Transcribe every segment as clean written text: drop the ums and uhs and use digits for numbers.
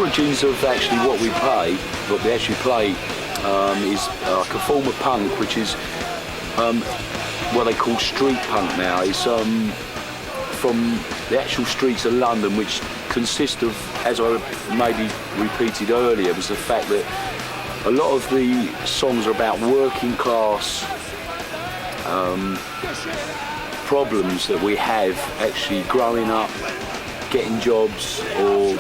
origins of actually what we play, what we actually play, is like a form of punk, which is what they call street punk now. It's from the actual streets of London, which consist of, as I maybe repeated earlier, was the fact that a lot of the songs are about working class problems that we have actually growing up, getting jobs or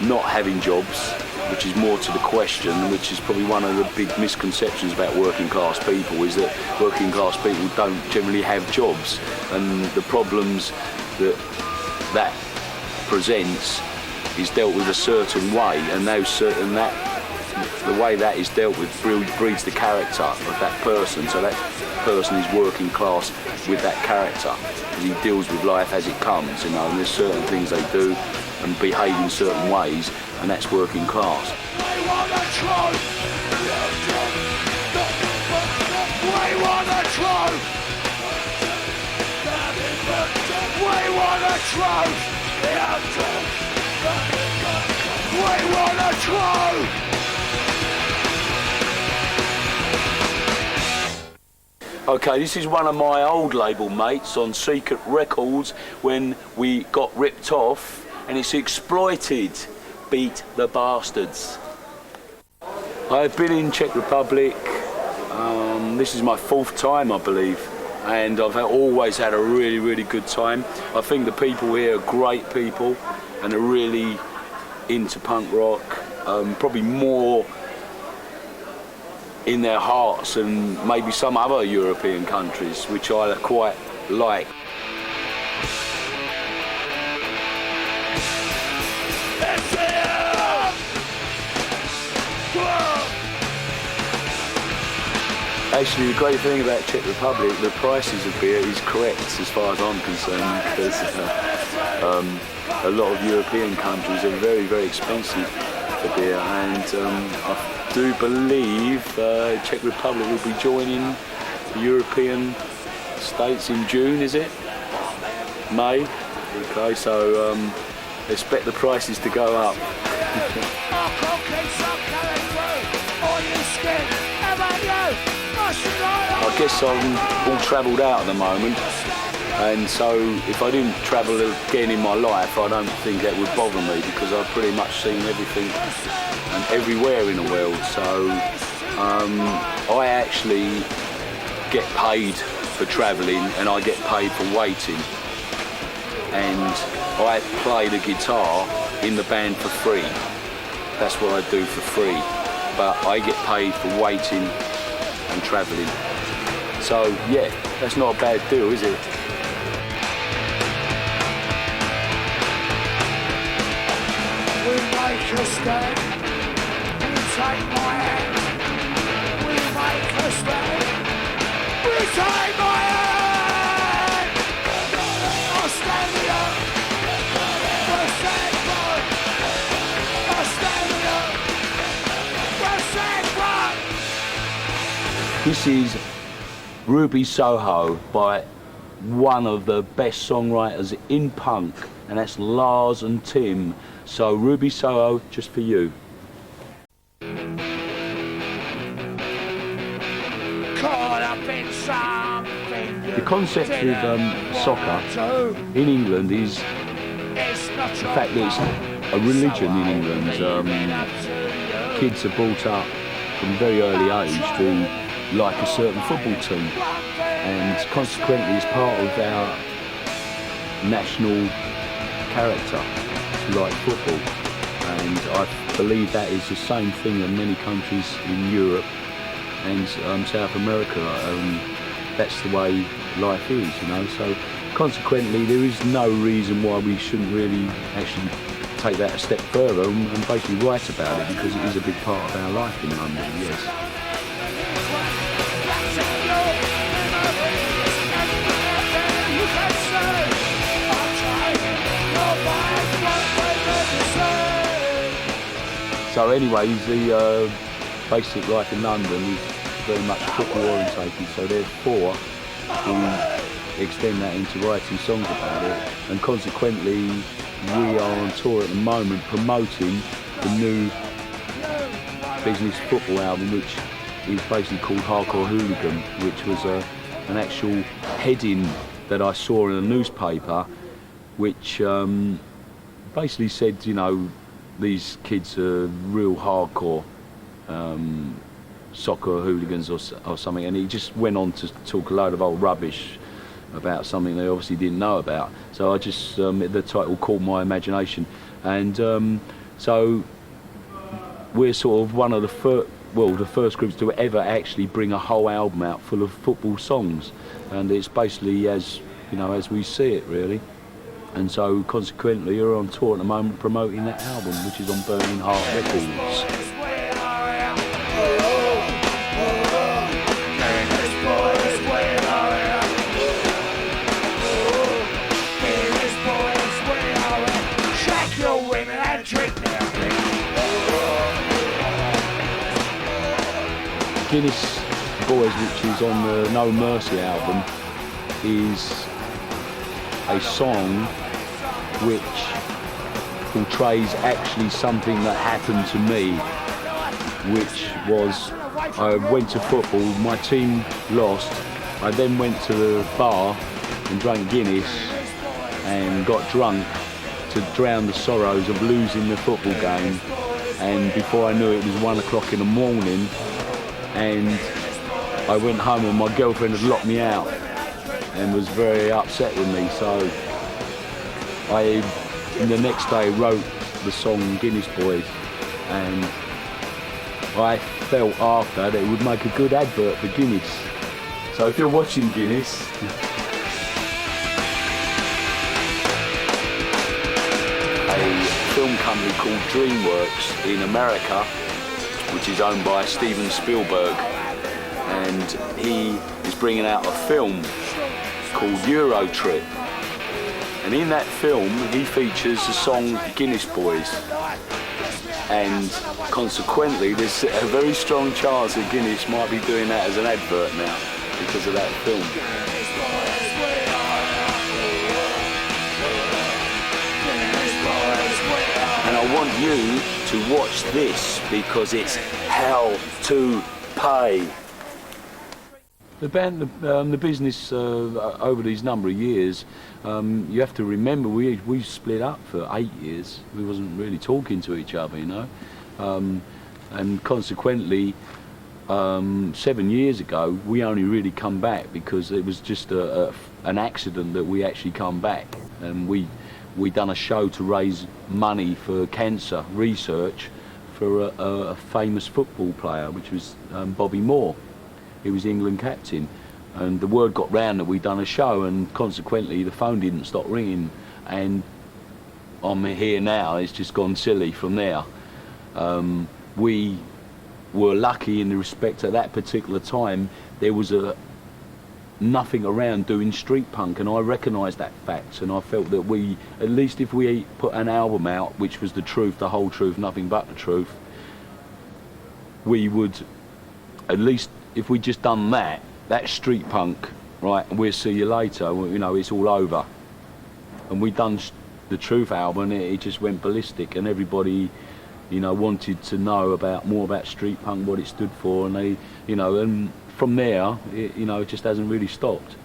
not having jobs, which is more to the question, which is probably one of the big misconceptions about working class people, is that working class people don't generally have jobs, and the problems that presents is dealt with a certain way, and the way that is dealt with breeds the character of that person. So that person is working class with that character, and he deals with life as it comes, you know, and there's certain things they do and behave in certain ways, and that's working class. We want the truth! We want the truth! We want the truth! We want the truth! Okay, this is one of my old label mates on Secret Records when we got ripped off, and it's Exploited, Beat the Bastards. I've been in Czech Republic, this is my 4th time I believe, and I've always had a really, really good time. I think the people here are great people and are really into punk rock, probably more in their hearts than maybe some other European countries, which I quite like. Actually, the great thing about Czech Republic, the prices of beer is correct as far as I'm concerned, because a lot of European countries are very, very expensive for beer, and I do believe Czech Republic will be joining the European states in June, is it? May? Okay, so expect the prices to go up. I guess I'm all travelled out at the moment, and so if I didn't travel again in my life, I don't think that would bother me, because I've pretty much seen everything and everywhere in the world. So I actually get paid for travelling, and I get paid for waiting, and I play the guitar in the band for free. That's what I do for free, but I get paid for waiting and travelling. So yeah, that's not a bad deal, is it? We make a stand, you take my hand. We make a stand, we take my hand. I'll stand here, we'll stand firm. I'll stand here, we'll stand firm. This is Ruby Soho by one of the best songwriters in punk, and that's Lars and Tim. So Ruby Soho, just for you. The concept of soccer in England is the fact that it's a religion in England. Kids are brought up from a very early age to like a certain football team, and consequently it's part of our national character to like football, and I believe that is the same thing in many countries in Europe and South America. That's the way life is, you know, so consequently there is no reason why we shouldn't really actually take that a step further and basically write about it, because it is a big part of our life in London, yes. So anyways, the basic life in London is very much football orientated, so therefore we extend that into writing songs about it, and consequently we are on tour at the moment promoting the new business football album, which is basically called Hardcore Hooligan, which was an actual heading that I saw in a newspaper, which basically said, you know, these kids are real hardcore soccer hooligans or something, and he just went on to talk a load of old rubbish about something they obviously didn't know about. So I just, the title caught my imagination, and so we're sort of one of the first groups to ever actually bring a whole album out full of football songs, and it's basically as, you know, as we see it really. And so consequently we're on tour at the moment promoting that album, which is on Burning Heart Records. Guinness Boys, which is on the No Mercy album, is a song which portrays actually something that happened to me, which was, I went to football, my team lost, I then went to the bar and drank Guinness and got drunk to drown the sorrows of losing the football game, and before I knew it was 1 o'clock in the morning, and I went home and my girlfriend had locked me out and was very upset with me, so I, the next day, wrote the song Guinness Boys, and I felt after that it would make a good advert for Guinness. So if you're watching Guinness, a film company called DreamWorks in America, which is owned by Steven Spielberg, and he is bringing out a film called Euro Trip, and in that film he features the song Guinness Boys, and consequently there's a very strong chance that Guinness might be doing that as an advert now because of that film. And I want you to watch this because it's hell to pay. The band, the business over these number of years, you have to remember we split up for 8 years. We wasn't really talking to each other, you know, and consequently 7 years ago we only really come back because it was just an accident that we actually come back, and we done a show to raise money for cancer research for a famous football player, which was Bobby Moore. He was England captain, and the word got round that we'd done a show, and consequently the phone didn't stop ringing, and I'm here now. It's just gone silly from there. We were lucky in the respect at that particular time there was nothing around doing street punk, and I recognised that fact, and I felt that we, at least if we put an album out which was the truth, the whole truth, nothing but the truth, we would, at least if we just done that street punk, right, and we'll see you later, you know, it's all over. And we done the Truth album, it just went ballistic, and everybody, you know, wanted to know more about street punk, what it stood for, and they, you know, and from there, you know, it just hasn't really stopped.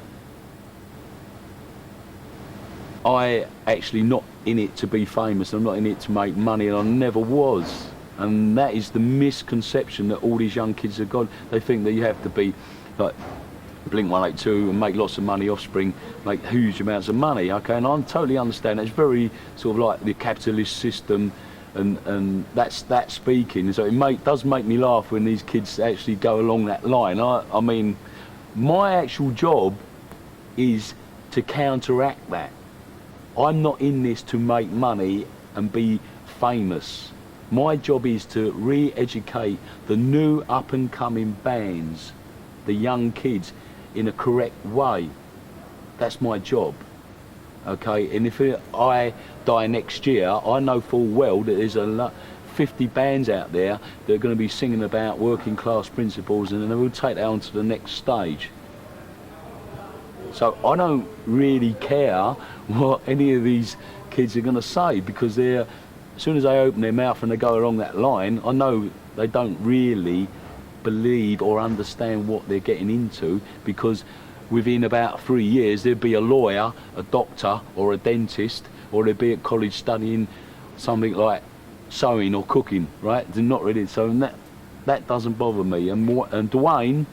I actually not in it to be famous, I'm not in it to make money, and I never was. And that is the misconception that all these young kids have got. They think that you have to be like Blink-182 and make lots of money, Offspring, make huge amounts of money, okay? And I totally understand that. It's very sort of like the capitalist system, and that's that speaking. So it does make me laugh when these kids actually go along that line. I mean, my actual job is to counteract that. I'm not in this to make money and be famous. My job is to re-educate the new up-and-coming bands, the young kids, in a correct way. That's my job, okay? And if I die next year, I know full well that there's 50 bands out there that are going to be singing about working class principles, and then we'll take that on to the next stage. So I don't really care what any of these kids are going to say, because they're as soon as they open their mouth and they go along that line, I know they don't really believe or understand what they're getting into, because within about 3 years there'd be a lawyer, a doctor or a dentist, or they'd be at college studying something like sewing or cooking, right? They're not really, so that doesn't bother me. And Dwayne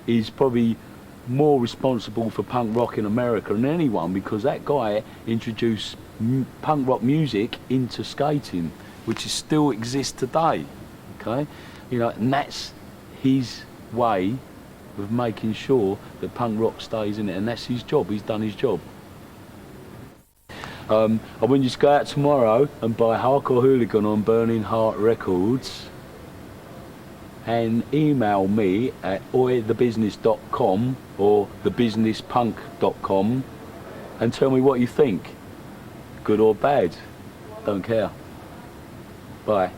is probably more responsible for punk rock in America than anyone, because that guy introduced punk rock music into skating, which is still exists today. Okay, you know, and that's his way of making sure that punk rock stays in it, and that's his job. He's done his job. I want you to go out tomorrow and buy Hardcore Hooligan on Burning Heart Records, and email me at oithebusiness.com or thebusinesspunk.com and tell me what you think. Good or bad, don't care. Bye.